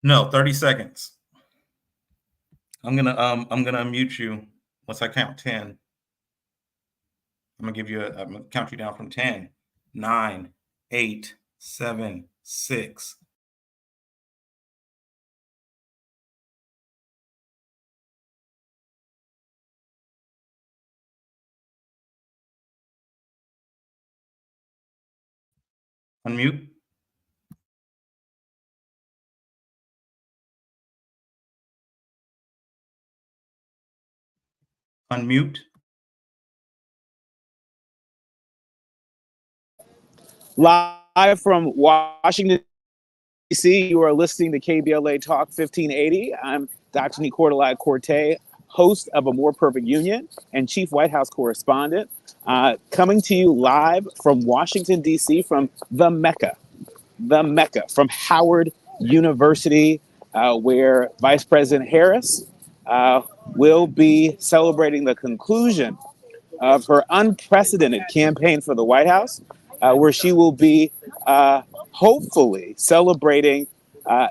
No, 30 seconds. I'm gonna unmute you once I count 10. I'm gonna count you down from 10, 9, 8, 7, 6. Unmute. Unmute. Live from Washington, D.C., you are listening to KBLA Talk 1580. I'm Dr. Nicordelai Corte, host of A More Perfect Union and chief White House correspondent, coming to you live from Washington, D.C., from the Mecca, from Howard University, where Vice President Harris will be celebrating the conclusion of her unprecedented campaign for the White House, where she will be hopefully celebrating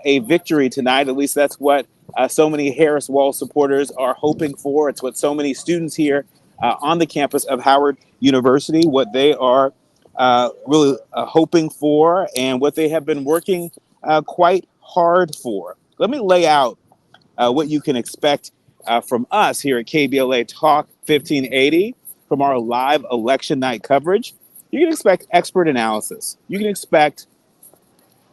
a victory tonight. At least that's what so many Harris Wall supporters are hoping for. It's what so many students here on the campus of Howard University, what they are really hoping for and what they have been working quite hard for. Let me lay out what you can expect from us here at KBLA Talk 1580 from our live election night coverage. You can expect expert analysis. You can expect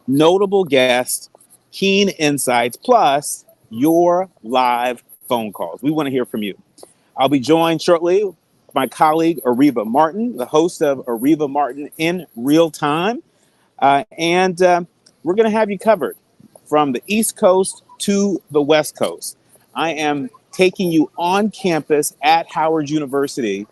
notable guests, keen insights, plus your live phone calls. We want to hear from you. I'll be joined shortly by my colleague, Areva Martin, the host of Areva Martin in Real Time. And we're going to have you covered from the East Coast to the West Coast. I am taking you on campus at Howard University,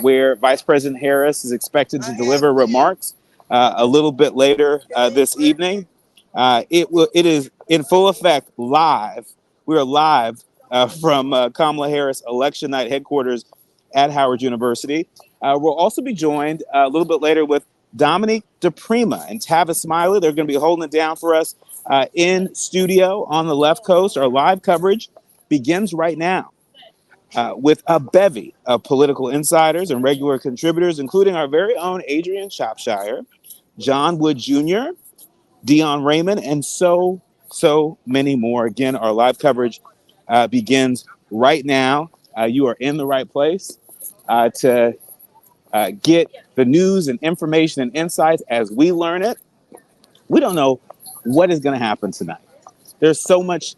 where Vice President Harris is expected to deliver remarks a little bit later this evening. It is in full effect live. We are live from Kamala Harris election night headquarters at Howard University. We'll also be joined a little bit later with Dominique DePrima and Tavis Smiley. They're going to be holding it down for us in studio on the left coast. Our live coverage begins right now with a bevy of political insiders and regular contributors, including our very own Adrian Shropshire, John Wood Jr., Dion Raymond, and so many more. Again, our live coverage begins right now. You are in the right place to get the news and information and insights as we learn it. We don't know what is going to happen tonight. There's so much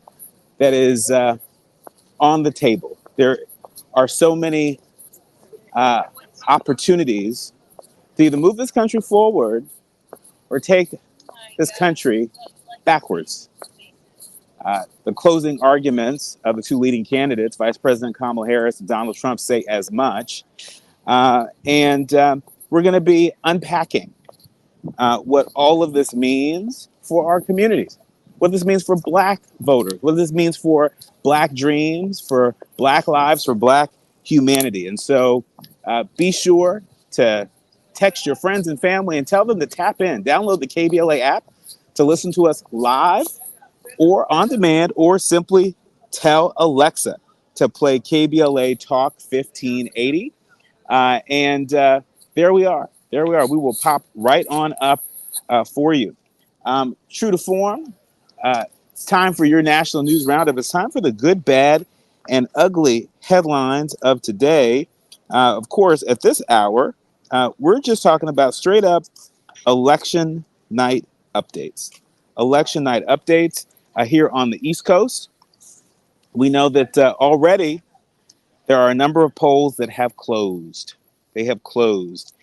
that is on the table. There are so many opportunities to either move this country forward or take this country backwards. The closing arguments of the two leading candidates, Vice President Kamala Harris and Donald Trump, say as much. And we're going to be unpacking what all of this means for our communities, what this means for Black voters, what this means for Black dreams, for Black lives, for Black humanity. And so be sure to text your friends and family and tell them to tap in, download the KBLA app to listen to us live or on demand, or simply tell Alexa to play KBLA Talk 1580. And there we are. There we are. We will pop right on up for you. True to form, it's time for your national news roundup. It's time for the good, bad, and ugly headlines of today. Of course, at this hour, we're just talking about straight up election night updates. Election night updates here on the East Coast. We know that already there are a number of polls that have closed. They have closed.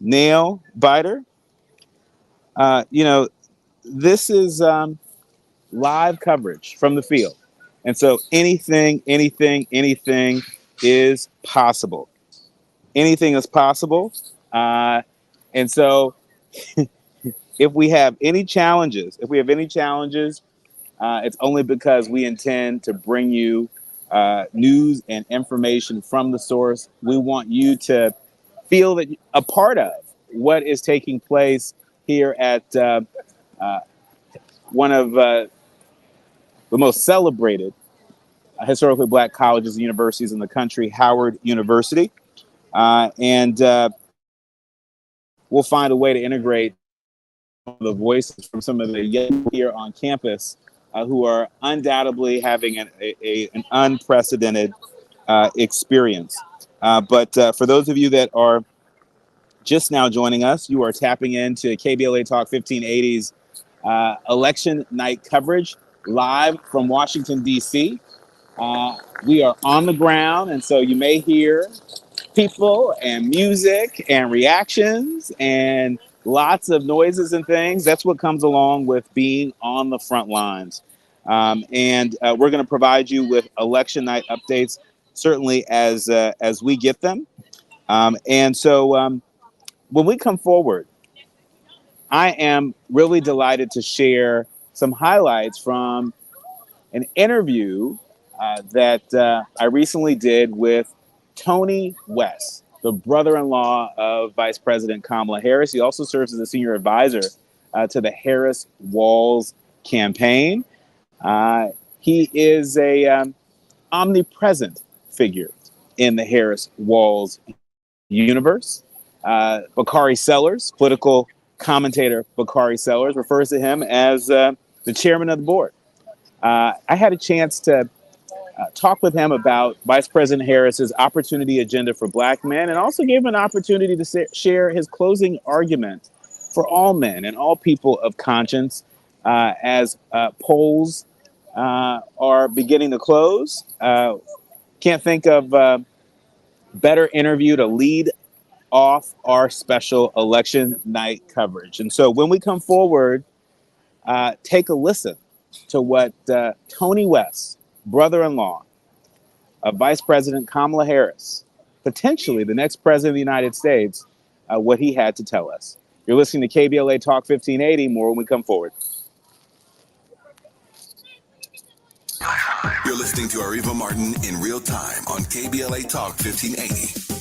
Nail biter. This is live coverage from the field. And so anything is possible. Anything is possible. And so if we have any challenges, it's only because we intend to bring you news and information from the source. We want you to feel that a part of what is taking place here at one of the most celebrated historically Black colleges and universities in the country, Howard University. And we'll find a way to integrate the voices from some of the young here on campus who are undoubtedly having an unprecedented experience. But for those of you that are just now joining us, you are tapping into KBLA Talk 1580's election night coverage live from Washington, D.C. We are on the ground, and so you may hear people and music and reactions and lots of noises and things. That's what comes along with being on the front lines. And we're going to provide you with election night updates, certainly as we get them. And so when we come forward, I am really delighted to share some highlights from an interview that I recently did with Tony West, the brother-in-law of Vice President Kamala Harris. He also serves as a senior advisor to the Harris-Walz campaign. He is a omnipresent figure in the Harris-Walz universe. Bakari Sellers, political commentator Bakari Sellers, refers to him as the chairman of the board. I had a chance to talk with him about Vice President Harris's opportunity agenda for Black men, and also gave him an opportunity to share his closing argument for all men and all people of conscience as polls are beginning to close. Can't think of better interview to lead off our special election night coverage. And so when we come forward, take a listen to what Tony West, brother-in-law of Vice President Kamala Harris, potentially the next president of the United States, what he had to tell us. You're listening to KBLA Talk 1580. More when we come forward. You're listening to Areva Martin in real time on KBLA Talk 1580.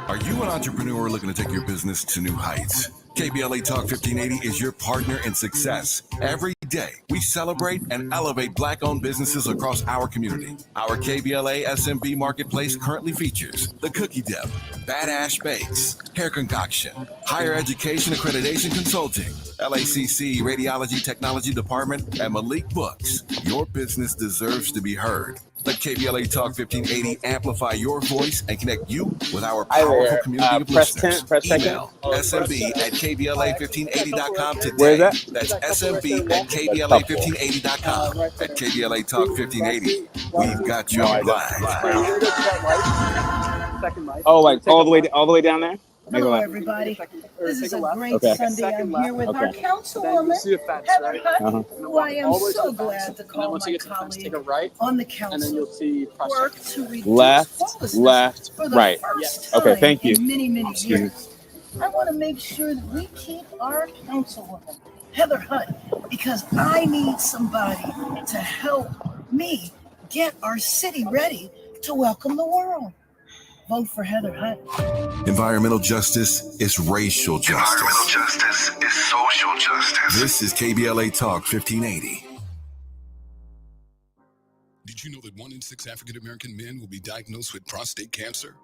Are you an entrepreneur looking to take your business to new heights? KBLA Talk 1580 is your partner in success. Every day, we celebrate and elevate Black-owned businesses across our community. Our KBLA SMB Marketplace currently features The Cookie Dip, Bad Ash Bakes, Hair Concoction, Higher Education Accreditation Consulting, LACC Radiology Technology Department, and Malik Books. Your business deserves to be heard. Let KBLA Talk 1580 amplify your voice and connect you with our powerful community of listeners. Email SMB@KBLA1580.com today. Where is that? That's SMB@KBLA1580.com. At KBLA Talk 1580, we've got your Black. Oh, like all the way down there? Hello, everybody. This is a great Sunday. I'm here with our councilwoman, Heather Hutt, who I am so glad to call my colleague on the council, work to reduce homelessness for the first time Okay, thank you. in many, many years. I want to make sure that we keep our councilwoman, Heather Hutt, because I need somebody to help me get our city ready to welcome the world. Vote for Heather Hutt. Environmental justice is racial justice. Environmental justice is social justice. This is KBLA Talk 1580. Did you know that 1 in 6 African American men will be diagnosed with prostate cancer?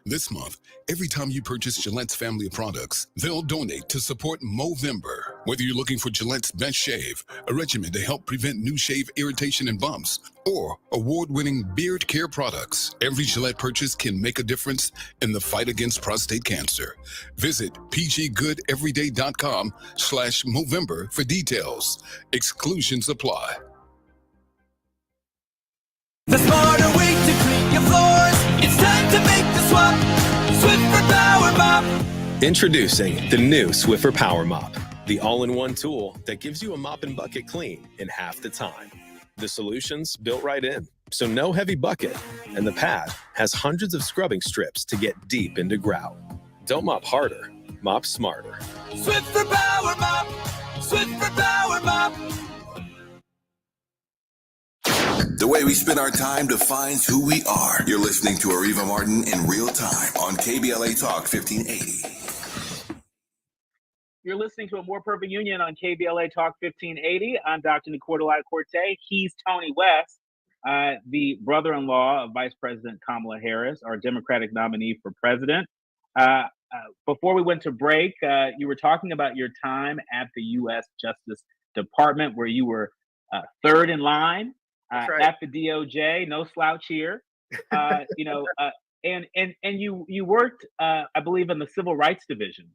This month, every time you purchase Gillette's family of products, they'll donate to support Movember. Whether you're looking for Gillette's Best Shave, a regimen to help prevent new shave irritation and bumps, or award-winning beard care products, every Gillette purchase can make a difference in the fight against prostate cancer. Visit pggoodeveryday.com/Movember for details. Exclusions apply. The smarter way to clean your floors. It's time to make the swap. Swiffer Power Mop. Introducing the new Swiffer Power Mop. The all-in-one tool that gives you a mop and bucket clean in half the time. The solution's built right in, so no heavy bucket, and the pad has hundreds of scrubbing strips to get deep into grout. Don't mop harder, mop smarter. Swiffer Power Mop! Swiffer Power Mop! The way we spend our time defines who we are. You're listening to Areva Martin in real time on KBLA Talk 1580. You're listening to A More Perfect Union on KBLA Talk 1580. I'm Dr. Nicordelai Corte. He's Tony West, the brother-in-law of Vice President Kamala Harris, our Democratic nominee for president. Before we went to break, you were talking about your time at the U.S. Justice Department, where you were third in line at the DOJ. No slouch here. And you worked, I believe, in the Civil Rights Division.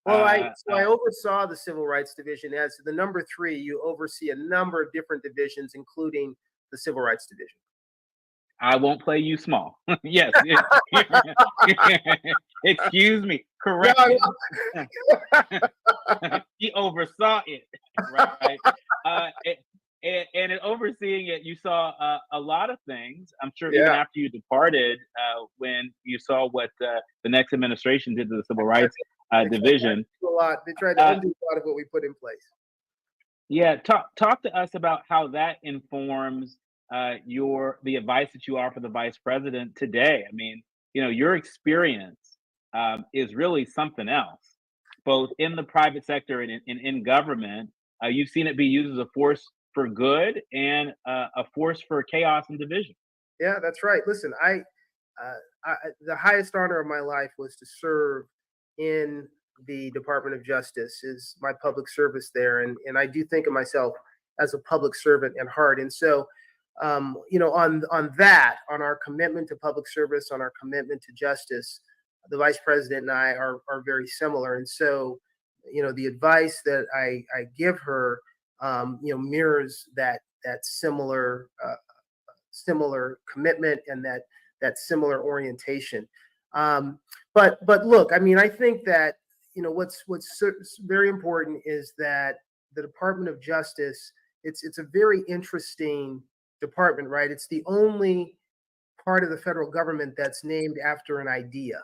Well, I oversaw the Civil Rights Division. As the number 3, you oversee a number of different divisions, including the Civil Rights Division. I won't play you small. Yes. Excuse me. Correct. He oversaw it, right? And in overseeing it, you saw a lot of things. I'm sure even after you departed, when you saw what the next administration did to the Civil Rights Division. They tried to undo a lot of what we put in place. Yeah, talk to us about how that informs the advice that you offer the vice president today. I mean, your experience is really something else, both in the private sector and in government. You've seen it be used as a force for good and a force for chaos and division. Yeah, that's right. Listen, I the highest honor of my life was to serve in the Department of Justice, is my public service there, and I do think of myself as a public servant at heart. And so, on our commitment to public service, on our commitment to justice, the vice president and I are very similar. And so, the advice that I give her, mirrors that similar commitment and that similar orientation. But look, I mean, I think that what's very important is that the Department of Justice, it's a very interesting department, right? It's the only part of the federal government that's named after an idea,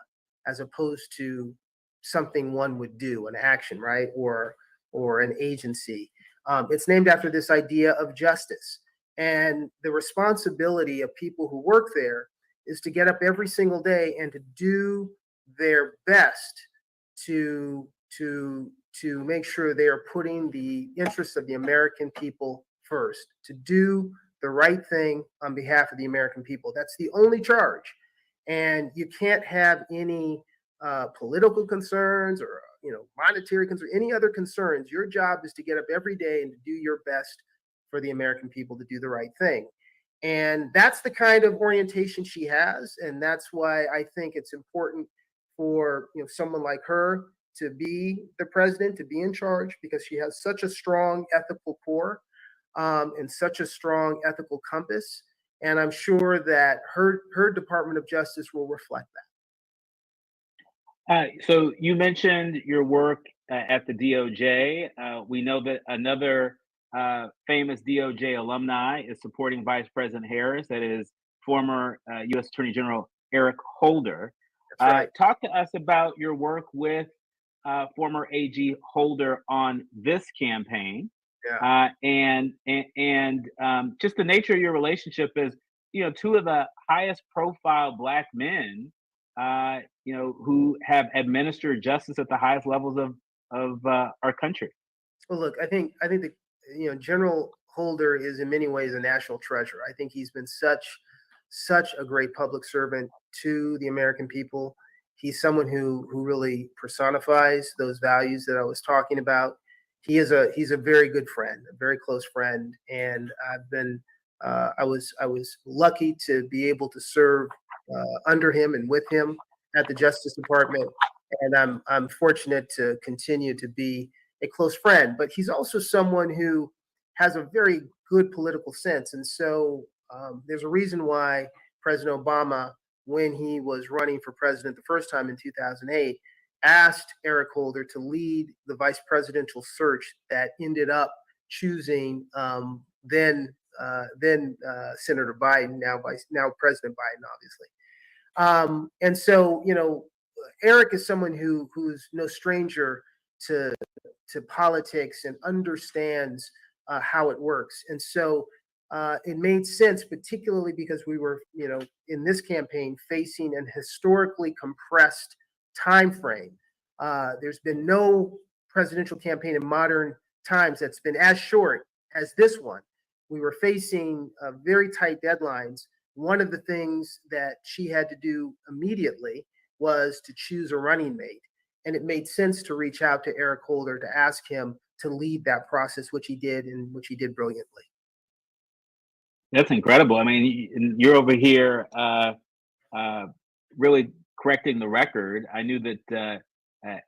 as opposed to something one would do, an action, right, or an agency. It's named after this idea of justice, and the responsibility of people who work there is to get up every single day and to do their best to make sure they are putting the interests of the American people first, to do the right thing on behalf of the American people. That's the only charge. And you can't have any political concerns or monetary concerns, any other concerns. Your job is to get up every day and to do your best for the American people to do the right thing. And that's the kind of orientation she has. And that's why I think it's important for someone like her to be the president, to be in charge, because she has such a strong ethical core and such a strong ethical compass. And I'm sure that her Department of Justice will reflect that. So you mentioned your work at the DOJ. We know that another famous DOJ alumni is supporting Vice President Harris. That is former U.S. Attorney General Eric Holder. That's right. Talk to us about your work with former AG Holder on this campaign. Yeah. And just the nature of your relationship is, two of the highest profile Black men, who have administered justice at the highest levels of our country. Well, look, I think that General Holder is in many ways a national treasure. I think he's been such a great public servant to the American people. He's someone who really personifies those values that I was talking about. He's a very good friend, a very close friend, and I was lucky to be able to serve under him and with him at the Justice Department, and I'm fortunate to continue to be a close friend. But he's also someone who has a very good political sense, and so there's a reason why President Obama, when he was running for president the first time in 2008, asked Eric Holder to lead the vice presidential search that ended up choosing then Senator Biden, now President Biden, obviously. And so, Eric is someone who's no stranger to politics and understands how it works. And so it made sense, particularly because we were, in this campaign facing an historically compressed time frame. There's been no presidential campaign in modern times that's been as short as this one. We were facing very tight deadlines. One of the things that she had to do immediately was to choose a running mate. And it made sense to reach out to Eric Holder to ask him to lead that process, which he did, and which he did brilliantly. That's incredible. I mean, you're over here really correcting the record. I knew that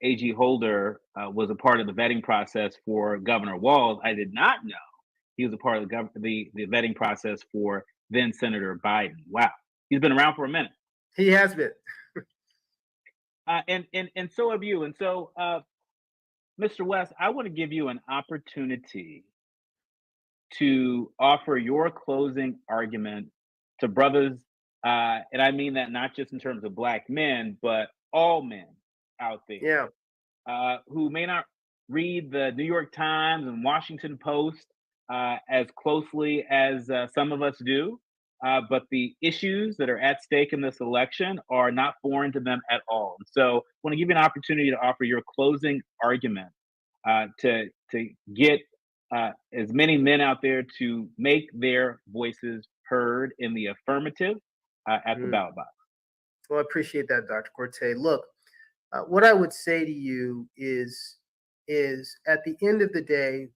AG Holder was a part of the vetting process for Governor Walz. I did not know he was a part of the vetting process for then Senator Biden. Wow, he's been around for a minute. He has been. And so have you. And so, Mr. West, I want to give you an opportunity to offer your closing argument to brothers, and I mean that not just in terms of Black men, but all men out there, who may not read the New York Times and Washington Post as closely as some of us do, but the issues that are at stake in this election are not foreign to them at all. And so I want to give you an opportunity to offer your closing argument to get as many men out there to make their voices heard in the affirmative at the ballot box. Well, I appreciate that, Dr. Corte. Look, what I would say to you is at the end of the day,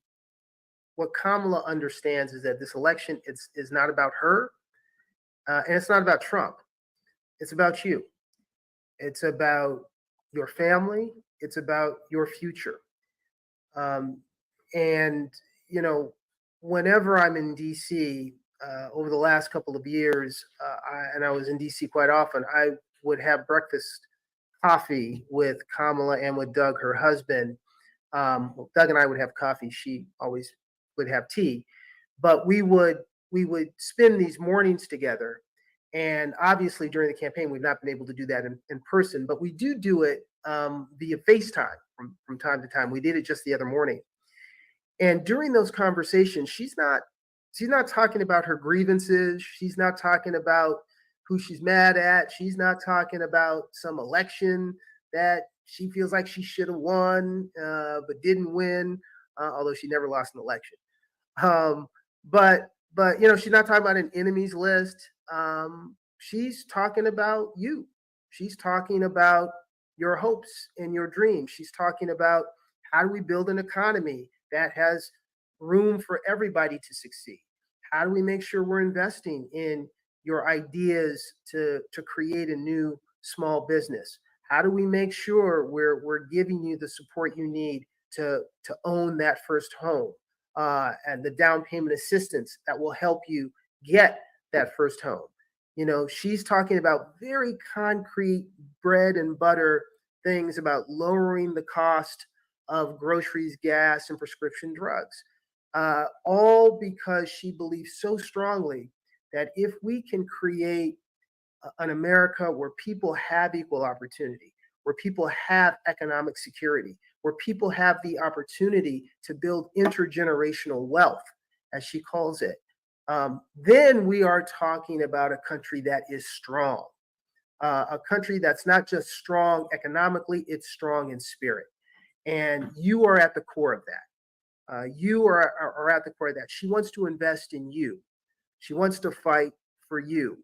what Kamala understands is that this election is not about her, and it's not about Trump. It's about you. It's about your family. It's about your future. And, whenever I'm in DC, over the last couple of years, and I was in DC quite often, I would have breakfast coffee with Kamala and with Doug, her husband. Doug and I would have coffee. She always would have tea. But we would spend these mornings together. And obviously during the campaign, we've not been able to do that in person, but we do it via FaceTime from time to time. We did it just the other morning. And during those conversations, she's not talking about her grievances. She's not talking about who she's mad at. She's not talking about some election that she feels like she should have won, but didn't win, although she never lost an election. But she's not talking about an enemies list. She's talking about you. She's talking about your hopes and your dreams. She's talking about how do we build an economy that has room for everybody to succeed? How do we make sure we're investing in your ideas to create a new small business? How do we make sure we're giving you the support you need to own that first home, and the down payment assistance that will help you get that first home? She's talking about very concrete bread and butter things about lowering the cost of groceries, gas, and prescription drugs, all because she believes so strongly that if we can create an America where people have equal opportunity, where people have economic security, where people have the opportunity to build intergenerational wealth, as she calls it, then we are talking about a country that is strong, a country that's not just strong economically, it's strong in spirit. And you are at the core of that. You are at the core of that. She wants to invest in you. She wants to fight for you.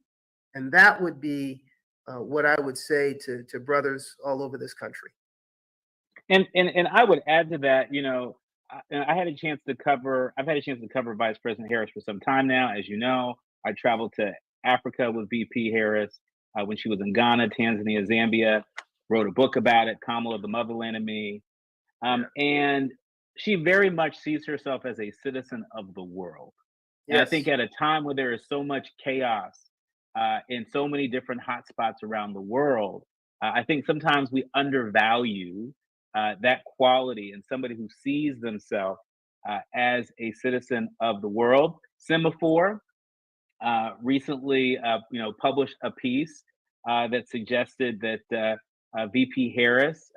And that would be what I would say to brothers all over this country. And I would add to that, I've had a chance to cover Vice President Harris for some time now. As you know, I traveled to Africa with VP Harris when she was in Ghana, Tanzania, Zambia, wrote a book about it, Kamala, the Motherland of Me. And she very much sees herself as a citizen of the world. Yes. And I think at a time where there is so much chaos in so many different hotspots around the world, I think sometimes we undervalue that quality in somebody who sees themselves as a citizen of the world. Semaphore recently, published a piece that suggested that VP Harris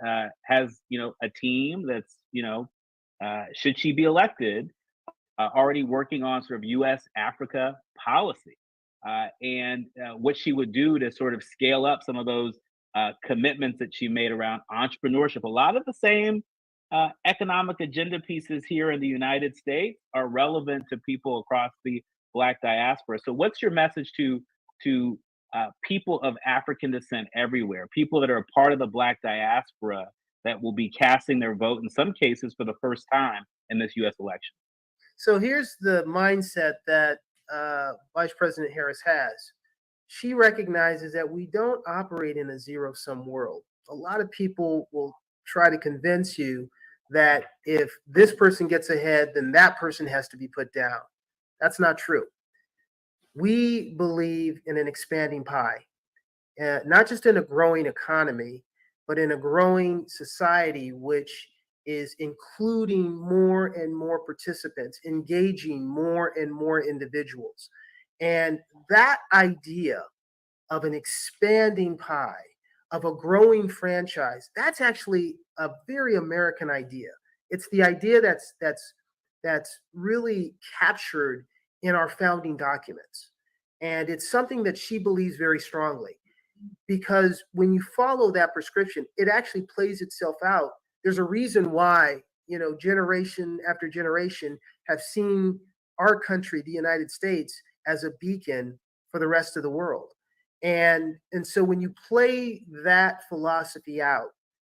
has, a team that's, should she be elected, already working on sort of U.S. Africa policy and what she would do to sort of scale up some of those commitments that she made around entrepreneurship. A lot of the same economic agenda pieces here in the United States are relevant to people across the Black diaspora. So, what's your message to people of African descent everywhere, people that are a part of the Black diaspora that will be casting their vote in some cases for the first time in this U.S. election? So here's the mindset that Vice President Harris has. She recognizes that we don't operate in a zero-sum world. A lot of people will try to convince you that if this person gets ahead, then that person has to be put down. That's not true. We believe in an expanding pie, not just in a growing economy, but in a growing society, which is including more and more participants, engaging more and more individuals. And that idea of an expanding pie, of a growing franchise, that's actually a very American idea. It's the idea that's really captured in our founding documents. And it's something that she believes very strongly, because when you follow that prescription, it actually plays itself out. There's a reason why, generation after generation have seen our country, the United States, as a beacon for the rest of the world. And so when you play that philosophy out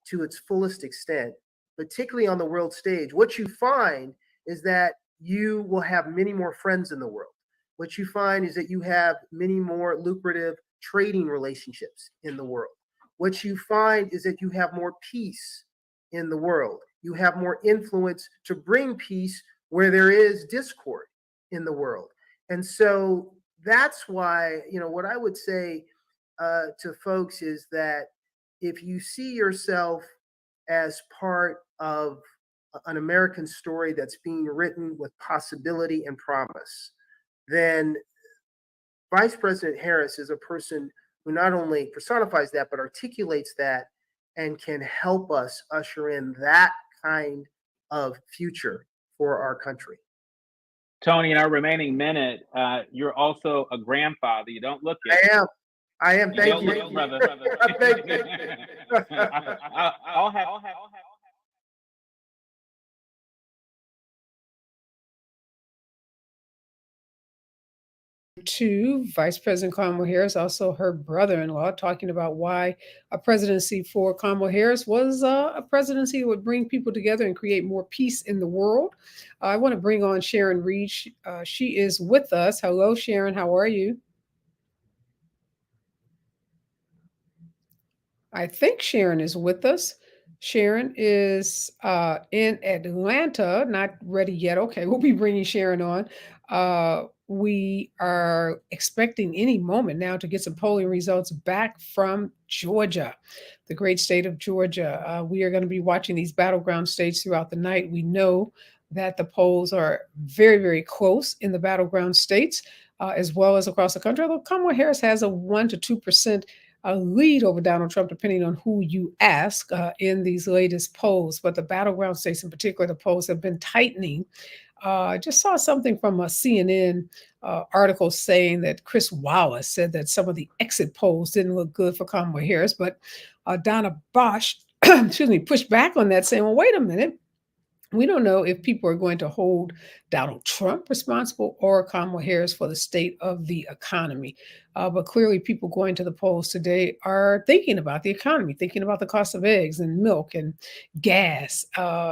to its fullest extent, particularly on the world stage, what you find is that you will have many more friends in the world. What you find is that you have many more lucrative trading relationships in the world. What you find is that you have more peace in the world. You have more influence to bring peace where there is discord in the world. And so that's why, what I would say to folks is that if you see yourself as part of an American story that's being written with possibility and promise, then Vice President Harris is a person who not only personifies that, but articulates that and can help us usher in that kind of future for our country. Tony, in our remaining minute, you're also a grandfather. You don't look it. I am. Thank you. Look, brother. Thank you. I'll have to Vice President Kamala Harris, also her brother-in-law, talking about why a presidency for Kamala Harris was a presidency that would bring people together and create more peace in the world. I want to bring on Sharon Reed. She is with us. Hello, Sharon. How are you? I think Sharon is with us. Sharon is in Atlanta, not ready yet. Okay, we'll be bringing Sharon on. We are expecting any moment now to get some polling results back from Georgia, the great state of Georgia. We are going to be watching these battleground states throughout the night. We know that the polls are very, very close in the battleground states, as well as across the country. Although Kamala Harris has a 1 to 2% lead over Donald Trump, depending on who you ask in these latest polls. But the battleground states in particular, the polls have been tightening. I just saw something from a CNN article saying that Chris Wallace said that some of the exit polls didn't look good for Kamala Harris, but Donna Bosch, pushed back on that, saying, well, wait a minute. We don't know if people are going to hold Donald Trump responsible or Kamala Harris for the state of the economy. But clearly people going to the polls today are thinking about the economy, thinking about the cost of eggs and milk and gas,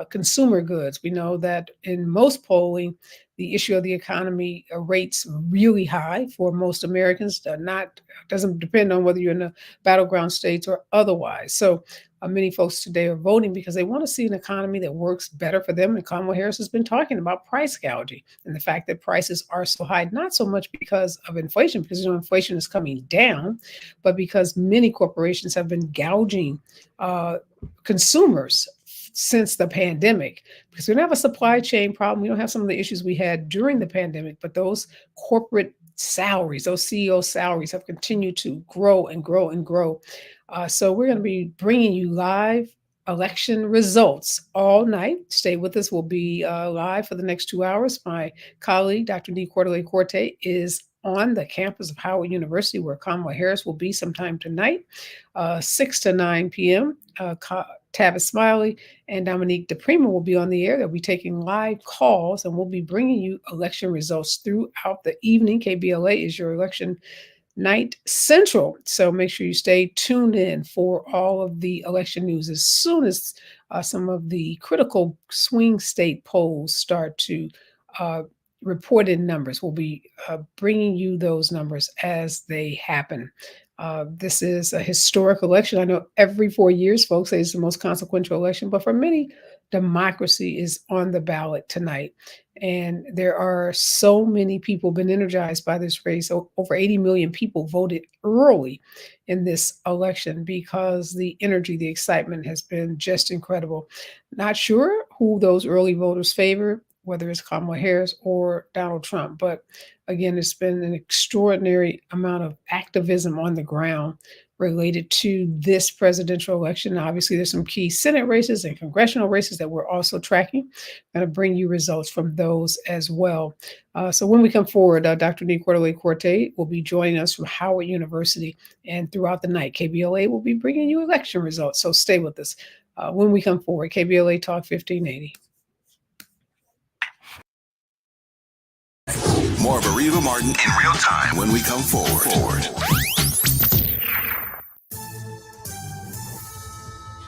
consumer goods. We know that in most polling, the issue of the economy rates really high for most Americans. Doesn't depend on whether you're in the battleground states or otherwise. So many folks today are voting because they want to see an economy that works better for them. And Kamala Harris has been talking about price gouging and the fact that prices are so high, not so much because of inflation, because inflation is coming down, but because many corporations have been gouging consumers since the pandemic, because we don't have a supply chain problem. We don't have some of the issues we had during the pandemic, but those corporate salaries, those CEO salaries have continued to grow and grow and grow. So we're going to be bringing you live election results all night. Stay with us. We'll be live for the next 2 hours. My colleague, Dr. D. Corte, is on the campus of Howard University, where Kamala Harris will be sometime tonight, 6 to 9 p.m. Tavis Smiley and Dominique DePrima will be on the air. They'll be taking live calls, and we'll be bringing you election results throughout the evening. KBLA is your election night central. So make sure you stay tuned in for all of the election news. As soon as some of the critical swing state polls start to report in numbers, we'll be bringing you those numbers as they happen. This is a historic election. I know every 4 years, folks say it's the most consequential election, but for many, democracy is on the ballot tonight. And there are so many people been energized by this race. Over 80 million people voted early in this election because the energy, the excitement has been just incredible. Not sure who those early voters favor, whether it's Kamala Harris or Donald Trump. But again, it's been an extraordinary amount of activism on the ground related to this presidential election. Obviously, there's some key Senate races and congressional races that we're also tracking. I'm going to bring you results from those as well. So when we come forward, Dr. D. Corte will be joining us from Howard University. And throughout the night, KBLA will be bringing you election results. So stay with us. When we come forward, KBLA Talk 1580. More of Areva Martin in real time when we come forward.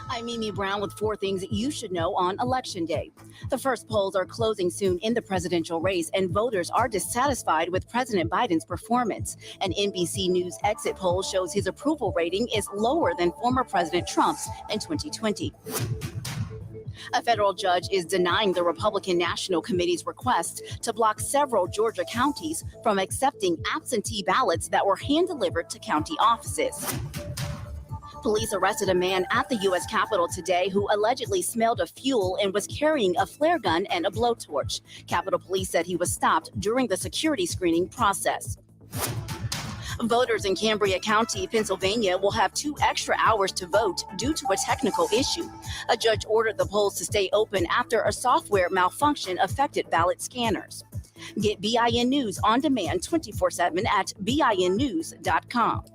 I'm Mimi Brown with 4 things you should know on Election Day. The first polls are closing soon in the presidential race, and voters are dissatisfied with President Biden's performance. An NBC News exit poll shows his approval rating is lower than former President Trump's in 2020. A federal judge is denying the Republican National Committee's request to block several Georgia counties from accepting absentee ballots that were hand-delivered to county offices. Police arrested a man at the U.S. Capitol today who allegedly smelled of fuel and was carrying a flare gun and a blowtorch. Capitol Police said he was stopped during the security screening process. Voters in Cambria County, Pennsylvania, will have 2 extra hours to vote due to a technical issue. A judge ordered the polls to stay open after a software malfunction affected ballot scanners. Get BIN News on demand 24/7 at BINnews.com.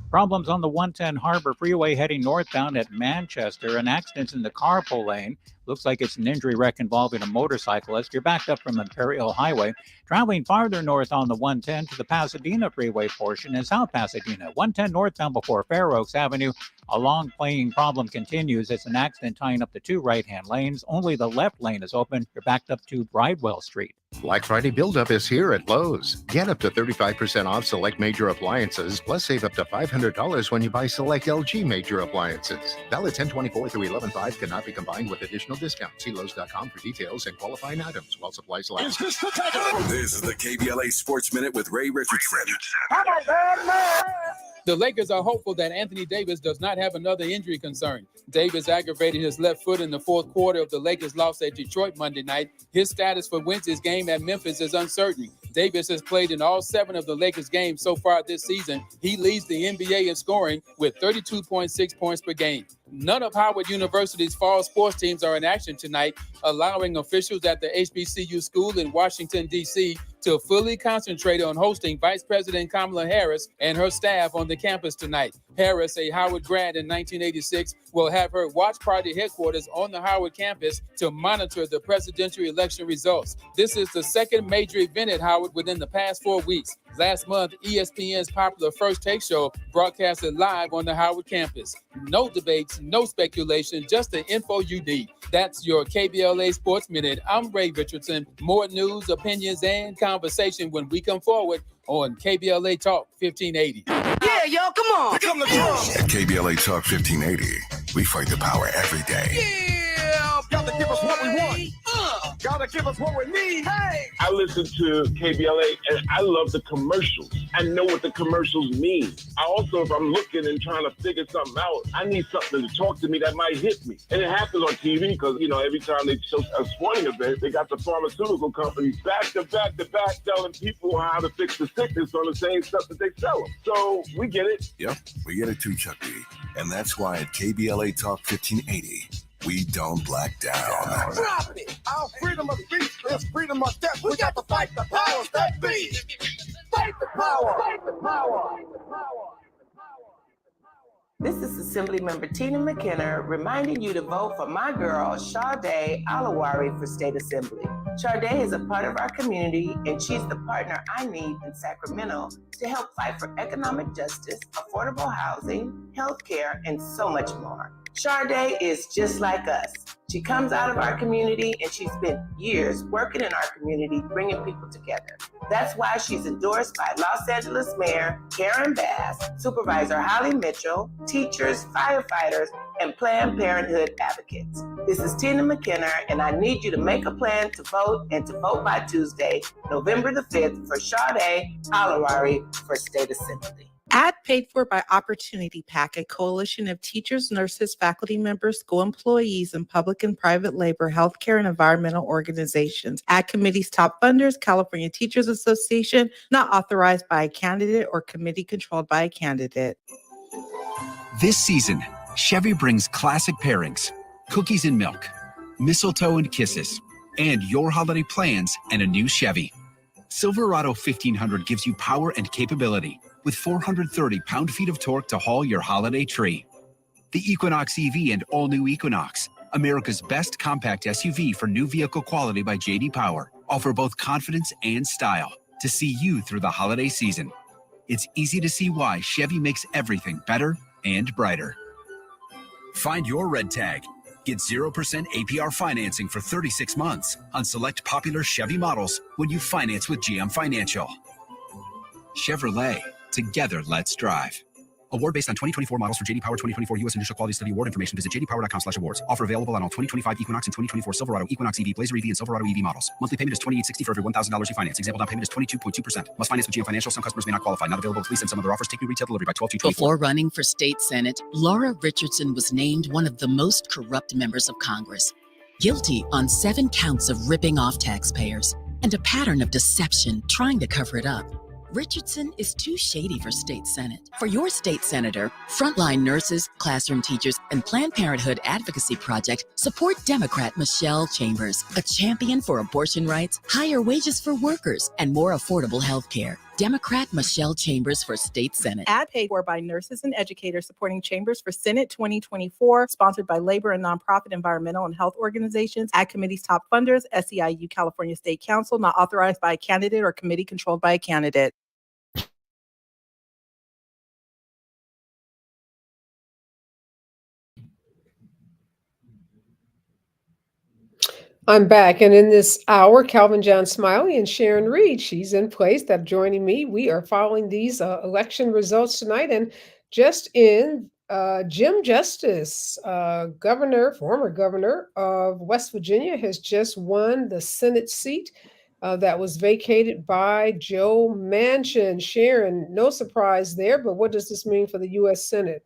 Problems on the 110 Harbor Freeway heading northbound at Manchester. An accident in the carpool lane. Looks like it's an injury wreck involving a motorcyclist. You're backed up from Imperial Highway. Traveling farther north on the 110 to the Pasadena Freeway portion in South Pasadena. 110 northbound before Fair Oaks Avenue. A long playing problem continues. It's an accident tying up the 2 right-hand lanes. Only the left lane is open. You're backed up to Bridewell Street. Black Friday buildup is here at Lowe's. Get up to 35% off select major appliances, plus save up to $500 when you buy select LG major appliances. Valid 10/24 through 11/5 cannot be combined with additional discounts. See Lowe's.com for details and qualifying items while supplies last. This is the KBLA Sports Minute with Ray Richardson. The Lakers are hopeful that Anthony Davis does not have another injury concern. Davis aggravated his left foot in the fourth quarter of the Lakers' loss at Detroit Monday night. His status for Wednesday's game at Memphis is uncertain. Davis has played in all 7 of the Lakers' games so far this season. He leads the NBA in scoring with 32.6 points per game. None of Howard University's fall sports teams are in action tonight, allowing officials at the HBCU school in Washington, D.C. to fully concentrate on hosting Vice President Kamala Harris and her staff on the campus tonight. Harris, a Howard grad in 1986, will have her watch party headquarters on the Howard campus to monitor the presidential election results. This is the second major event at Howard within the past 4 weeks. Last month, ESPN's popular First Take show broadcasted live on the Howard campus. No debates, no speculation, just the info you need. That's your KBLA Sports Minute. I'm Ray Richardson. More news, opinions, and conversation when we come forward on KBLA Talk 1580. Yeah, y'all, come on. At KBLA Talk 1580, We fight the power every day. Yeah, gotta give us what we want. Gotta give us what we need. Hey, I listen to KBLA and I love the commercials. I know what the commercials mean. I also, if I'm looking and trying to figure something out, I need something to talk to me that might hit me. And it happens on TV because, you know, every time they show a sporting event, they got the pharmaceutical companies back to back telling people how to fix the sickness on the same stuff that they sell them. So we get it. Yep, we get it too, Chuck D. And that's why at KBLA Talk 1580, we don't black down. drop it. Our freedom of speech is freedom of death. We got to fight the powers that be. Fight the power. Fight the power. This is Assemblymember Tina McKenna reminding you to vote for my girl, Sade Alawari, for State Assembly. Sade is a part of our community, and she's the partner I need in Sacramento to help fight for economic justice, affordable housing, healthcare, and so much more. Sade is just like us. She comes out of our community, and she spent years working in our community, bringing people together. That's why she's endorsed by Los Angeles Mayor Karen Bass, Supervisor Holly Mitchell, teachers, firefighters, and Planned Parenthood advocates. This is Tina McKenna, and I need you to make a plan to vote and to vote by Tuesday, November the 5th, for Sade Alawari for State Assembly. Ad paid for by Opportunity PAC, a coalition of teachers, nurses, faculty members, school employees, and public and private labor, healthcare, and environmental organizations. Ad committee's top funders, California Teachers Association, not authorized by a candidate or committee controlled by a candidate. This season, Chevy brings classic pairings, cookies and milk, mistletoe and kisses, and your holiday plans and a new Chevy. Silverado 1500 gives you power and capability with 430 pound-feet of torque to haul your holiday tree. The Equinox EV and all-new Equinox, America's best compact SUV for new vehicle quality by J.D. Power, offer both confidence and style to see you through the holiday season. It's easy to see why Chevy makes everything better and brighter. Find your red tag. Get 0% APR financing for 36 months on select popular Chevy models when you finance with GM Financial. Chevrolet, together let's drive. Award based on 2024 models for J.D. Power 2024 U.S. Initial Quality Study Award information. Visit jdpower.com/awards. Offer available on all 2025 Equinox and 2024 Silverado, Equinox EV, Blazer EV, and Silverado EV models. Monthly payment is $2,860 for every $1,000 you finance. Example down payment is 22.2%. Must finance with GM Financial. Some customers may not qualify. Not available with lease and some other offers. Take new retail delivery by 12/2/24. Before running for state senate, Laura Richardson was named one of the most corrupt members of Congress. Guilty on 7 counts of ripping off taxpayers and a pattern of deception trying to cover it up. Richardson is too shady for state senate. For your state senator, frontline nurses, classroom teachers, and Planned Parenthood Advocacy Project, support Democrat Michelle Chambers, a champion for abortion rights, higher wages for workers, and more affordable health care. Democrat Michelle Chambers for state senate. Ad paid for by nurses and educators supporting Chambers for Senate 2024, sponsored by labor and nonprofit environmental and health organizations. Ad committee's top funders, SEIU California State Council, not authorized by a candidate or committee controlled by a candidate. I'm back, and in this hour, Calvin John Smiley and Sharon Reed, she's in place, that joining me. We are following these election results tonight, and just in, Jim Justice, former governor of West Virginia, has just won the Senate seat that was vacated by Joe Manchin. Sharon, no surprise there, but what does this mean for the U.S. Senate?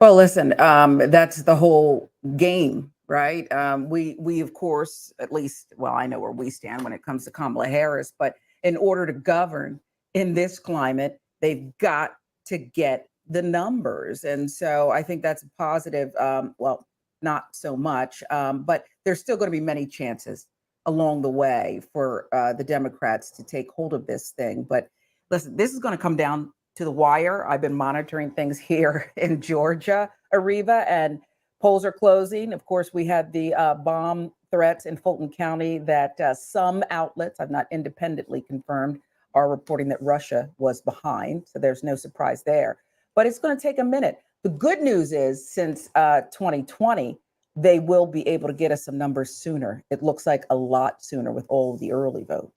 Well, listen, that's the whole game. Right. We, of course, at least, well, I know where we stand when it comes to Kamala Harris, but in order to govern in this climate, they've got to get the numbers. And so I think that's a positive. Well, not so much, but there's still going to be many chances along the way for the Democrats to take hold of this thing. But listen, this is going to come down to the wire. I've been monitoring things here in Georgia, Areva, and polls are closing. Of course, we had the bomb threats in Fulton County that some outlets, I've not independently confirmed, are reporting that Russia was behind. So there's no surprise there. But it's going to take a minute. The good news is since 2020, they will be able to get us some numbers sooner. It looks like a lot sooner with all of the early vote.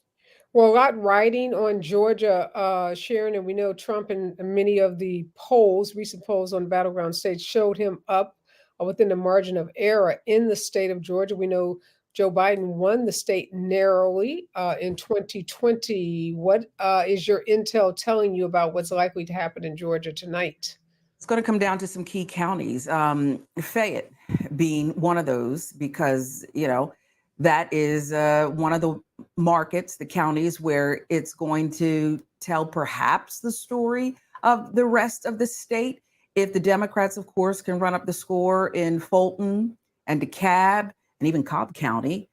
Well, a lot riding on Georgia, Sharon, and we know Trump and many of the polls, recent polls on battleground states, showed him up within the margin of error in the state of Georgia. We know Joe Biden won the state narrowly in 2020. What is your intel telling you about what's likely to happen in Georgia tonight? It's going to come down to some key counties, Fayette being one of those, because, that is one of the markets, the counties where it's going to tell perhaps the story of the rest of the state. If the Democrats, of course, can run up the score in Fulton and DeKalb and even Cobb County,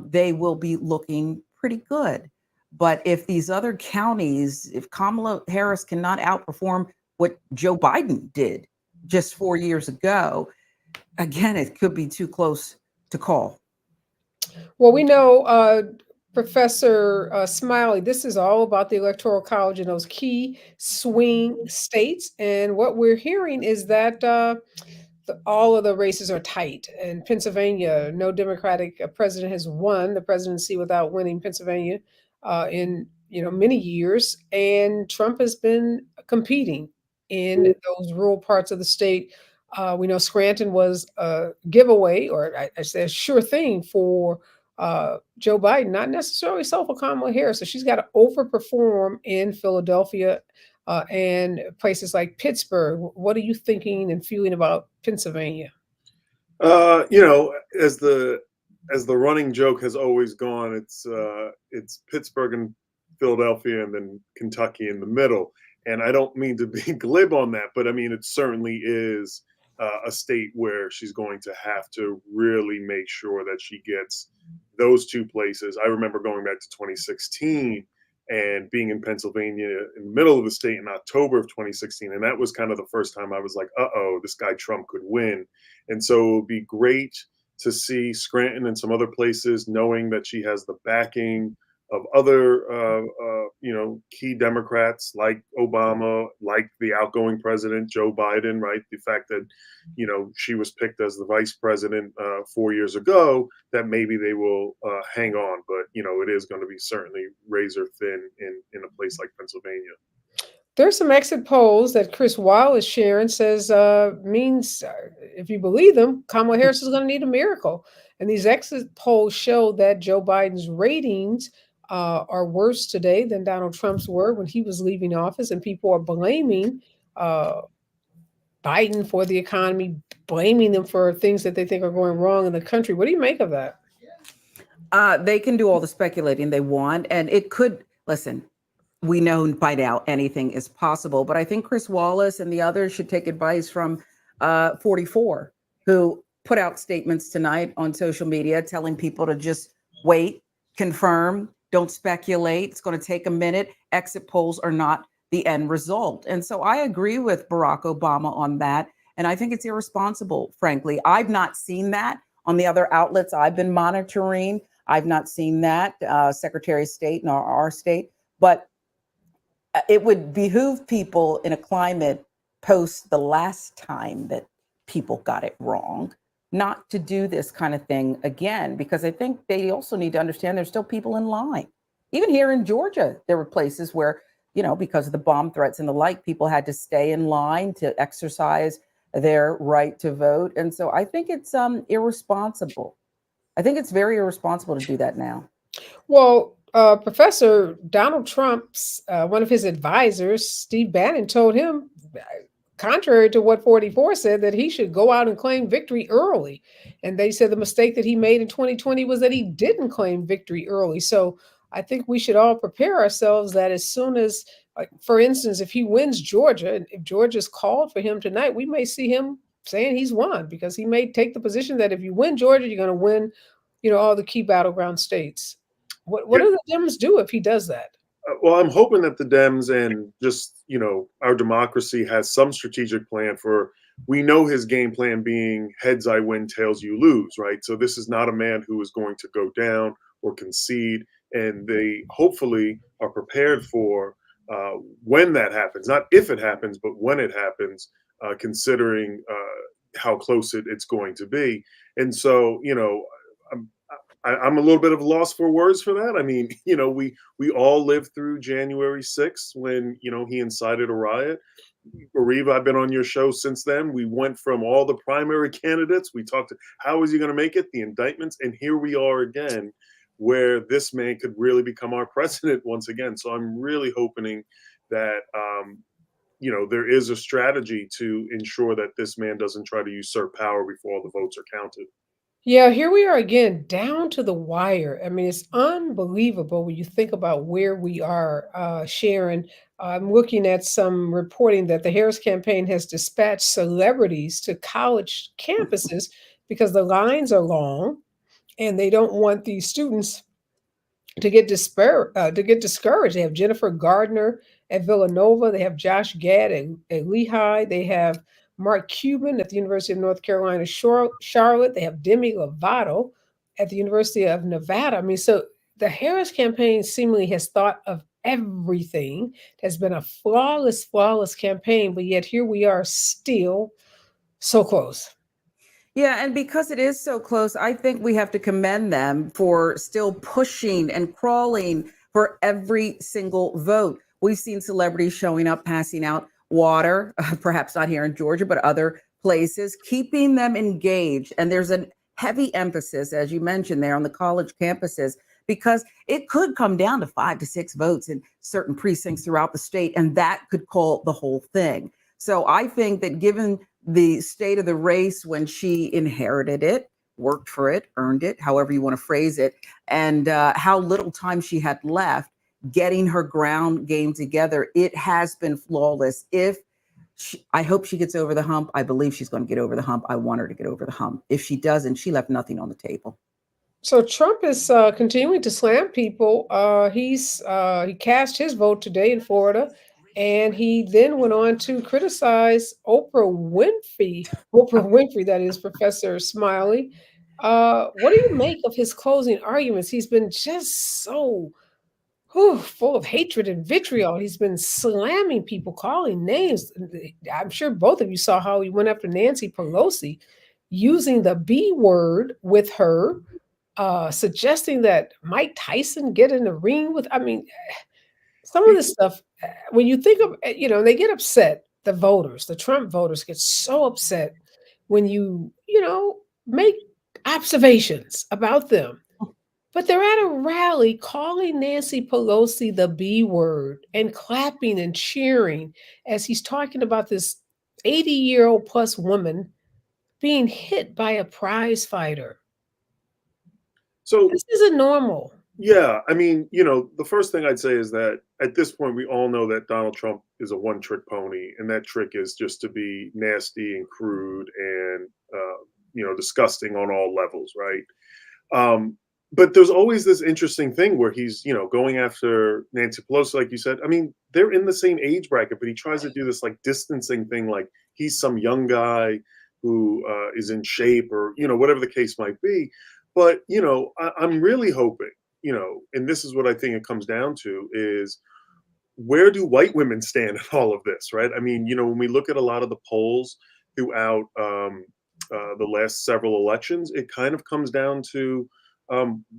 they will be looking pretty good. But if these other counties, if Kamala Harris cannot outperform what Joe Biden did just 4 years ago, again, it could be too close to call. Well, we know, Professor Smiley, this is all about the Electoral College and those key swing states. And what we're hearing is that all of the races are tight. In Pennsylvania, no Democratic president has won the presidency without winning Pennsylvania in many years. And Trump has been competing in those rural parts of the state. We know Scranton was a giveaway, or I say a sure thing for Joe Biden, not necessarily so for Kamala Harris. So she's got to overperform in Philadelphia and places like Pittsburgh. What are you thinking and feeling about Pennsylvania? As the running joke has always gone, it's Pittsburgh and Philadelphia and then Kentucky in the middle. And I don't mean to be glib on that, but I mean, it certainly is a state where she's going to have to really make sure that she gets those two places. I remember going back to 2016 and being in Pennsylvania in the middle of the state in October of 2016. And that was kind of the first time I was like, this guy Trump could win. And so it would be great to see Scranton and some other places, knowing that she has the backing of other, key Democrats like Obama, like the outgoing president, Joe Biden, right? The fact that, she was picked as the vice president 4 years ago, that maybe they will hang on. But, it is going to be certainly razor thin in a place like Pennsylvania. There's some exit polls that Chris Weil is sharing, says means, if you believe them, Kamala Harris is going to need a miracle. And these exit polls show that Joe Biden's ratings are worse today than Donald Trump's were when he was leaving office, and people are blaming Biden for the economy, blaming them for things that they think are going wrong in the country. What do you make of that? They can do all the speculating they want, and it could, listen, we know by now anything is possible, but I think Chris Wallace and the others should take advice from 44, who put out statements tonight on social media telling people to just wait, confirm, don't speculate. It's going to take a minute. Exit polls are not the end result. And so I agree with Barack Obama on that. And I think it's irresponsible, frankly. I've not seen that on the other outlets I've been monitoring. I've not seen that, Secretary of State in our state. But it would behoove people in a climate post the last time that people got it wrong not to do this kind of thing again, because I think they also need to understand there's still people in line. Even here in Georgia, there were places where, because of the bomb threats and the like, people had to stay in line to exercise their right to vote. And so I think it's irresponsible. I think it's very irresponsible to do that now. Well, Professor, Donald Trump's, one of his advisors, Steve Bannon, told him, contrary to what 44 said, that he should go out and claim victory early. And they said the mistake that he made in 2020 was that he didn't claim victory early. So I think we should all prepare ourselves that as soon as, like, for instance, if he wins Georgia, and if Georgia's called for him tonight, we may see him saying he's won, because he may take the position that if you win Georgia, you're going to win, all the key battleground states. What do the Dems do if he does that? Well, I'm hoping that the Dems and just, our democracy has some strategic plan for, we know his game plan being heads I win, tails you lose, right? So this is not a man who is going to go down or concede. And they hopefully are prepared for when that happens, not if it happens, but when it happens, considering how close it's going to be. And so, I'm a little bit of a loss for words for that. I mean, we all lived through January 6th when, he incited a riot. Areva, I've been on your show since then. We went from all the primary candidates. We talked to how is he going to make it, the indictments, and here we are again, where this man could really become our president once again. So I'm really hoping that there is a strategy to ensure that this man doesn't try to usurp power before all the votes are counted. Yeah, here we are again, down to the wire. I mean, it's unbelievable when you think about where we are, Sharon. I'm looking at some reporting that the Harris campaign has dispatched celebrities to college campuses because the lines are long and they don't want these students to get discouraged. They have Jennifer Gardner at Villanova. They have Josh Gad at Lehigh. They have Mark Cuban at the University of North Carolina, Charlotte. They have Demi Lovato at the University of Nevada. I mean, so the Harris campaign seemingly has thought of everything. It has been a flawless campaign, but yet here we are still so close. Yeah, and because it is so close, I think we have to commend them for still pushing and crawling for every single vote. We've seen celebrities showing up, passing out water, perhaps not here in Georgia, but other places, keeping them engaged. And there's a heavy emphasis, as you mentioned there, on the college campuses, because it could come down to 5 to 6 votes in certain precincts throughout the state, and that could call the whole thing. So I think that given the state of the race when she inherited it, worked for it, earned it, however you want to phrase it, and how little time she had left, getting her ground game together, it has been flawless. I hope she gets over the hump. I believe she's going to get over the hump. I want her to get over the hump. If she doesn't, she left nothing on the table. So Trump is continuing to slam people. He cast his vote today in Florida, and he then went on to criticize Oprah Winfrey, that is Professor Smiley. What do you make of his closing arguments? He's been just so full of hatred and vitriol. He's been slamming people, calling names. I'm sure both of you saw how he went after Nancy Pelosi, using the B word with her, suggesting that Mike Tyson get in the ring with, some of this stuff, when you think of, they get upset, the Trump voters get so upset when you make observations about them. But they're at a rally calling Nancy Pelosi the B word and clapping and cheering as he's talking about this 80-year-old plus woman being hit by a prize fighter. So this isn't normal. Yeah, the first thing I'd say is that at this point, we all know that Donald Trump is a one-trick pony, and that trick is just to be nasty and crude and, disgusting on all levels, right? But there's always this interesting thing where he's, going after Nancy Pelosi, like you said. They're in the same age bracket, but he tries to do this like distancing thing, like he's some young guy who is in shape or, whatever the case might be. But, I'm really hoping, and this is what I think it comes down to is where do white women stand in all of this, right? When we look at a lot of the polls throughout the last several elections, it kind of comes down to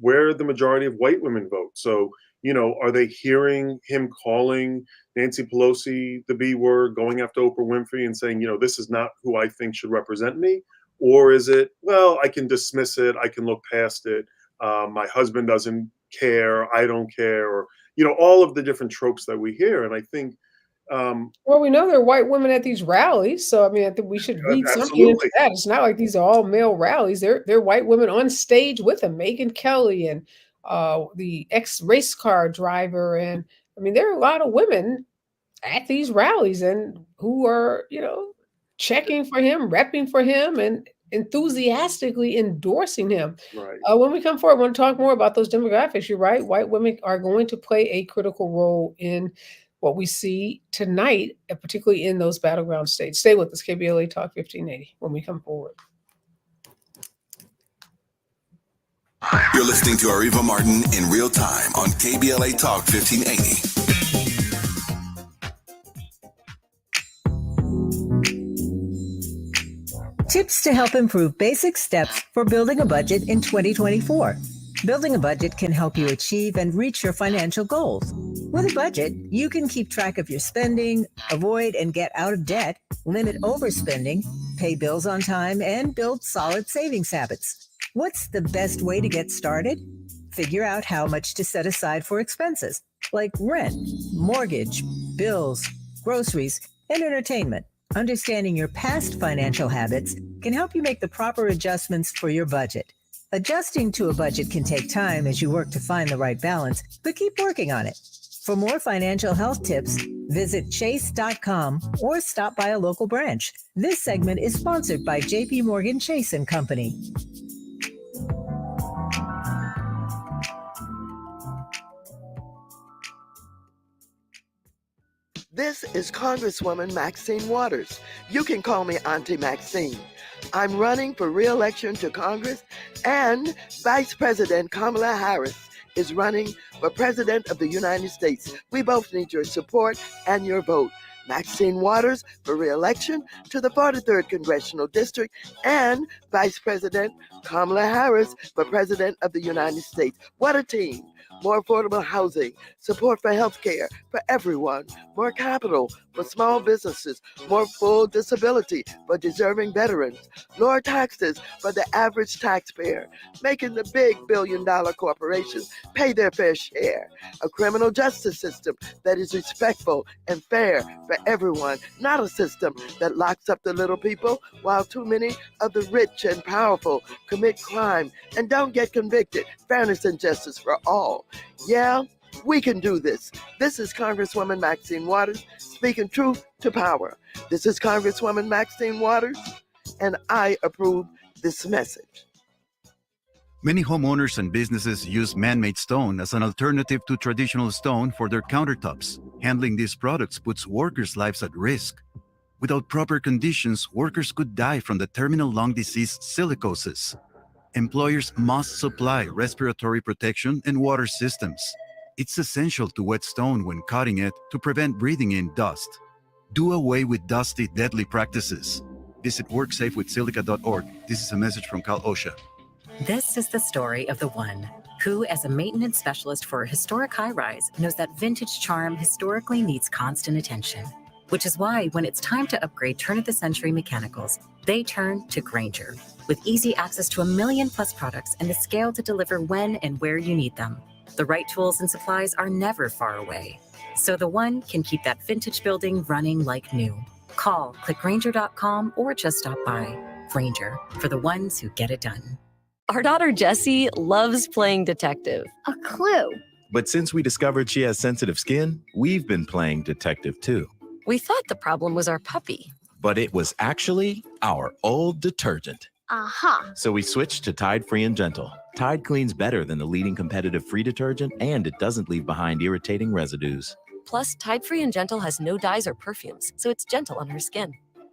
where the majority of white women vote. So, are they hearing him calling Nancy Pelosi the B word, going after Oprah Winfrey and saying, this is not who I think should represent me? Or is it, well, I can dismiss it, I can look past it, my husband doesn't care, I don't care, or, all of the different tropes that we hear. And I think well, we know there are white women at these rallies, so I think we should read something into that. It's not like these are all male rallies. They're white women on stage with them, Megyn Kelly and the ex-race car driver, and there are a lot of women at these rallies and who are checking for him, repping for him, and enthusiastically endorsing him. Right. When we come forward, I want to talk more about those demographics. You're right. White women are going to play a critical role in what we see tonight, particularly in those battleground states. Stay with us, KBLA Talk 1580, when we come forward. You're listening to Areva Martin in real time on KBLA Talk 1580. Tips to help improve basic steps for building a budget in 2024. Building a budget can help you achieve and reach your financial goals. With a budget, you can keep track of your spending, avoid and get out of debt, limit overspending, pay bills on time, and build solid savings habits. What's the best way to get started? Figure out how much to set aside for expenses like rent, mortgage, bills, groceries, and entertainment. Understanding your past financial habits can help you make the proper adjustments for your budget. Adjusting to a budget can take time as you work to find the right balance, but keep working on it. For more financial health tips, visit chase.com or stop by a local branch. This segment is sponsored by JP Morgan Chase & Company. This is Congresswoman Maxine Waters. You can call me Auntie Maxine. I'm running for re-election to Congress, and Vice President Kamala Harris is running for President of the United States. We both need your support and your vote. Maxine Waters for re-election to the 43rd Congressional District, and Vice President Kamala Harris for President of the United States. What a team. More affordable housing, support for health care for everyone, more capital for small businesses, more full disability for deserving veterans, lower taxes for the average taxpayer, making the big billion-dollar corporations pay their fair share, a criminal justice system that is respectful and fair for everyone, not a system that locks up the little people while too many of the rich and powerful commit crime and don't get convicted. Fairness and justice for all. Yeah, we can do this. This is Congresswoman Maxine Waters speaking truth to power. This is Congresswoman Maxine Waters, and I approve this message. Many homeowners and businesses use man-made stone as an alternative to traditional stone for their countertops. Handling these products puts workers' lives at risk. Without proper conditions, workers could die from the terminal lung disease silicosis. Employers must supply respiratory protection and water systems. It's essential to wet stone when cutting it to prevent breathing in dust. Do away with dusty, deadly practices. Visit WorksafeWithSilica.org. This is a message from Cal OSHA. This is the story of the one who, as a maintenance specialist for a historic high-rise, knows that vintage charm historically needs constant attention. Which is why when it's time to upgrade turn-of-the-century mechanicals, they turn to Grainger. With easy access to 1 million+ products and the scale to deliver when and where you need them. The right tools and supplies are never far away. So the one can keep that vintage building running like new. Call, click Grainger.com, or just stop by. Grainger, for the ones who get it done. Our daughter Jessie loves playing detective. A clue. But since we discovered she has sensitive skin, we've been playing detective too. We thought the problem was our puppy. But it was actually our old detergent. Aha. So we switched to Tide Free and Gentle. Tide cleans better than the leading competitive free detergent, and it doesn't leave behind irritating residues. Plus, Tide Free and Gentle has no dyes or perfumes, so it's gentle on her skin.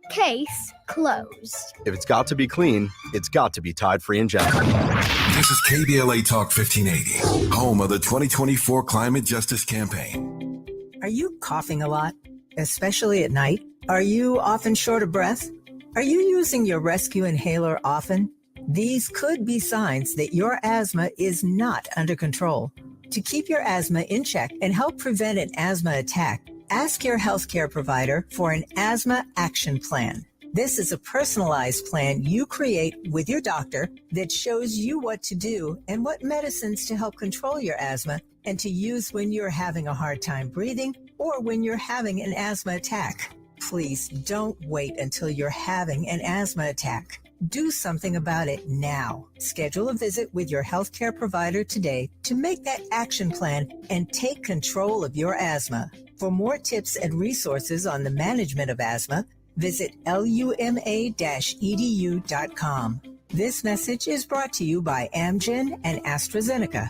Case closed. If it's got to be clean, it's got to be Tide Free and Gentle. This is KBLA Talk 1580, home of the 2024 Climate Justice Campaign. Are you coughing a lot, especially at night? Are you often short of breath? Are you using your rescue inhaler often? These could be signs that your asthma is not under control. To keep your asthma in check and help prevent an asthma attack, ask your healthcare provider for an asthma action plan. This is a personalized plan you create with your doctor that shows you what to do and what medicines to help control your asthma and to use when you're having a hard time breathing or when you're having an asthma attack. Please don't wait until you're having an asthma attack. Do something about it now. Schedule a visit with your healthcare provider today to make that action plan and take control of your asthma. For more tips and resources on the management of asthma, visit luma-edu.com. This message is brought to you by Amgen and AstraZeneca.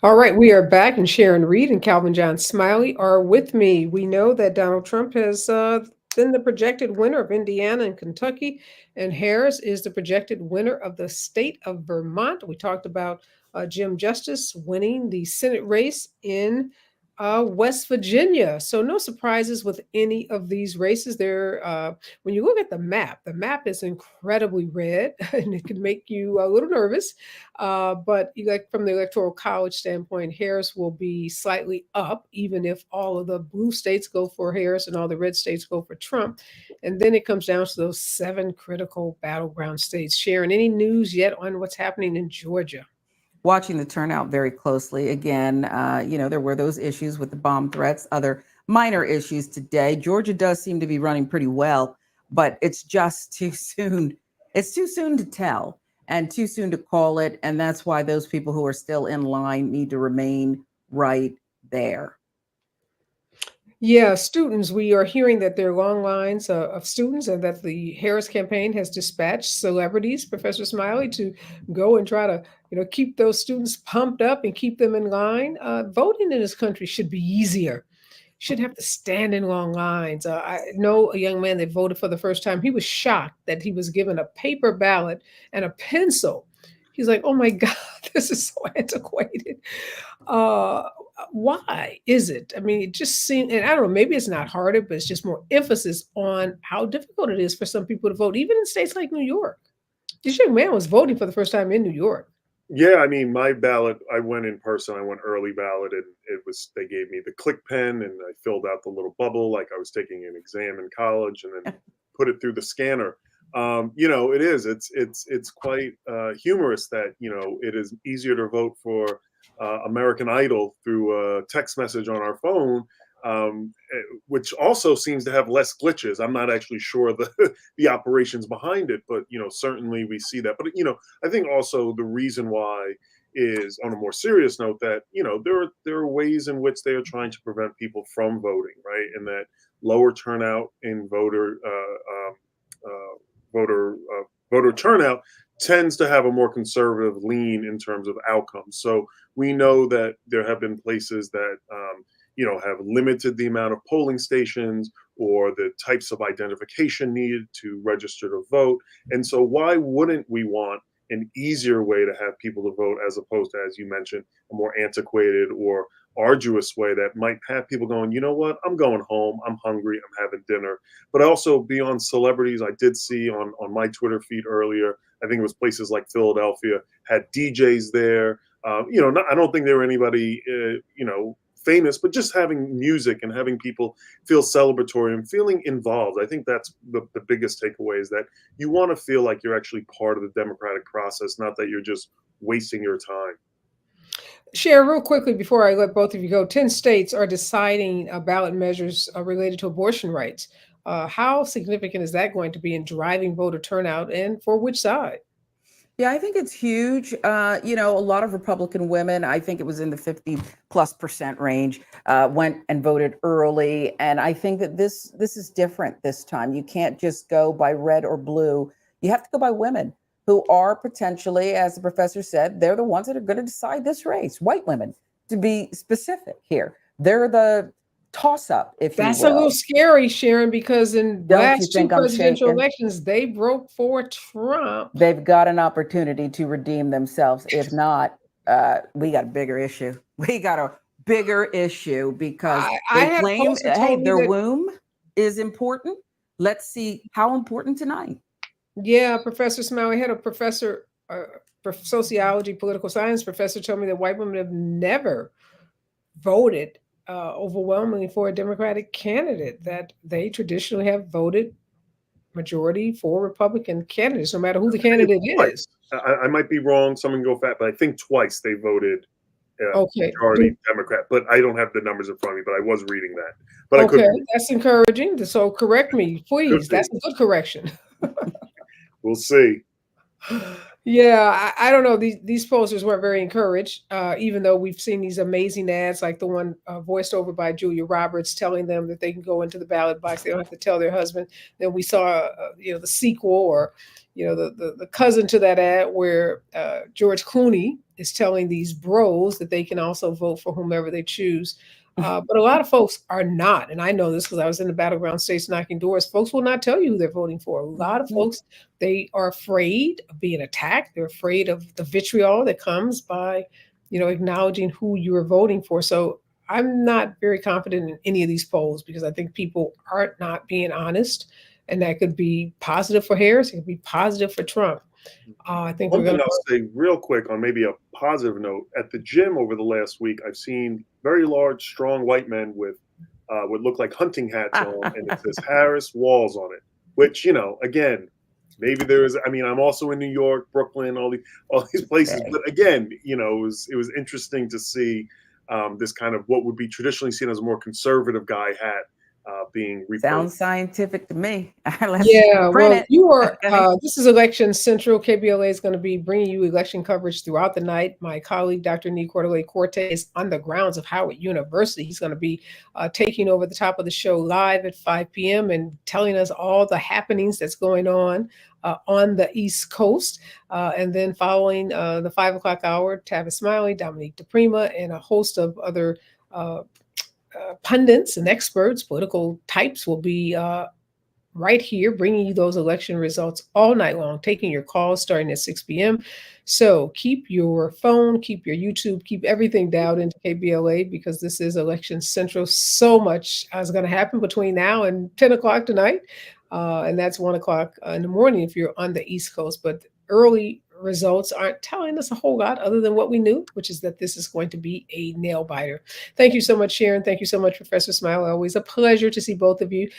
All right, we are back, and Sharon Reed and Calvin John Smiley are with me. We know that Donald Trump has been the projected winner of Indiana and Kentucky, and Harris is the projected winner of the state of Vermont. We talked about Jim Justice winning the Senate race in West Virginia. So no surprises with any of these races. There, when you look at the map is incredibly red, and it can make you a little nervous. But from the Electoral College standpoint, Harris will be slightly up, even if all of the blue states go for Harris and all the red states go for Trump. And then it comes down to those 7 critical battleground states. Sharon, any news yet on what's happening in Georgia? Watching the turnout very closely. Again, there were those issues with the bomb threats, other minor issues today. Georgia does seem to be running pretty well, but it's just too soon. It's too soon to tell and too soon to call it. And that's why those people who are still in line need to remain right there. Yeah, students, we are hearing that there are long lines of students and that the Harris campaign has dispatched celebrities, Professor Smiley, to go and try to, keep those students pumped up and keep them in line. Voting in this country should be easier. Shouldn't have to stand in long lines. I know a young man that voted for the first time. He was shocked that he was given a paper ballot and a pencil. He's like, oh my God, this is so antiquated. Why is it? I mean, it just seems, and I don't know, maybe it's not harder, but it's just more emphasis on how difficult it is for some people to vote, even in states like New York. This young man was voting for the first time in New York. Yeah, I mean, my ballot, I went in person. I went early ballot, and they gave me the click pen, and I filled out the little bubble like I was taking an exam in college, and then put it through the scanner. It's quite humorous that it is easier to vote for American Idol through a text message on our phone, which also seems to have less glitches. I'm not actually sure the operations behind it, but certainly we see that. But I think also the reason why is, on a more serious note, that there are ways in which they are trying to prevent people from voting, right? And that lower turnout in voter turnout tends to have a more conservative lean in terms of outcomes. So we know that there have been places that have limited the amount of polling stations or the types of identification needed to register to vote. And so why wouldn't we want an easier way to have people to vote, as opposed to, as you mentioned, a more antiquated or arduous way that might have people going, you know what, I'm going home, I'm hungry, I'm having dinner. But also beyond celebrities, I did see on my Twitter feed earlier, I think it was places like Philadelphia had DJs there. I don't think there were anybody, famous, but just having music and having people feel celebratory and feeling involved. I think that's the biggest takeaway, is that you want to feel like you're actually part of the democratic process, not that you're just wasting your time. Share real quickly before I let both of you go. 10 states are deciding ballot measures related to abortion rights. How significant is that going to be in driving voter turnout, and for which side? Yeah, I think it's huge. A lot of Republican women, I think it was in the 50+% range, went and voted early. And I think that this is different this time. You can't just go by red or blue. You have to go by women who are potentially, as the professor said, they're the ones that are going to decide this race. White women, to be specific here. They're the toss-up, if That's you will. a little scary, Sharon, because in Don't you last 2 think I'm presidential shaking? elections, they broke for Trump. They've got an opportunity to redeem themselves. If not, we got a bigger issue. We got a bigger issue because I they had a claim, poster hey, told me their that, womb is important. Let's see how important tonight. yeah, Professor Smiley had a professor, sociology, political science professor, told me that white women have never voted overwhelmingly for a Democratic candidate, that they traditionally have voted majority for Republican candidates, no matter who the candidate is. I might be wrong. Someone go fat, but I think twice they voted Okay. majority Democrat. But I don't have the numbers in front of me. But I was reading that. But Okay, I could. that's encouraging. So correct me, please. That's a good correction. We'll see. Yeah, I don't know. These posters weren't very encouraged, even though we've seen these amazing ads, like the one voiced over by Julia Roberts, telling them that they can go into the ballot box. They don't have to tell their husband. Then we saw, the sequel, or the cousin to that ad, where George Clooney is telling these bros that they can also vote for whomever they choose. But a lot of folks are not. And I know this because I was in the battleground states knocking doors. Folks will not tell you who they're voting for. A lot of folks, they are afraid of being attacked. They're afraid of the vitriol that comes by, acknowledging who you are voting for. So I'm not very confident in any of these polls because I think people are not being honest, and that could be positive for Harris. It could be positive for Trump. I think One we're thing going I'll say real quick on maybe a positive note, at the gym over the last week, I've seen very large, strong white men with what look like hunting hats on, and it says Harris Walls on it, which, again, maybe there is, I mean, I'm also in New York, Brooklyn, all these places, but again, it was interesting to see this kind of what would be traditionally seen as a more conservative guy hat being replaced. Sounds scientific to me. Let's Yeah, print well, it. you are. This is Election Central. KBLA is going to be bringing you election coverage throughout the night. My colleague, Dr. Nee Cordelay Corte, is on the grounds of Howard University. He's going to be taking over the top of the show live at 5 p.m. and telling us all the happenings that's going on the East Coast. And then following the 5 o'clock hour, Tavis Smiley, Dominique DePrima, and a host of other pundits and experts, political types will be right here bringing you those election results all night long, taking your calls starting at 6 p.m. So keep your phone, keep your YouTube, keep everything dialed into KBLA because this is Election Central. So much is going to happen between now and 10 o'clock tonight. And that's 1 o'clock in the morning if you're on the East Coast. But early results aren't telling us a whole lot other than what we knew, which is that this is going to be a nail biter. Thank you so much, Sharon. Thank you so much, Professor Smiley. Always a pleasure to see both of you.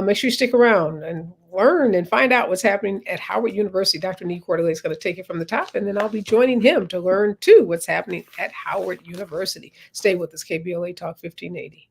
Make sure you stick around and learn and find out what's happening at Howard University. Dr. Nee Cordelay is going to take it from the top, and then I'll be joining him to learn, too, what's happening at Howard University. Stay with us, KBLA Talk 1580.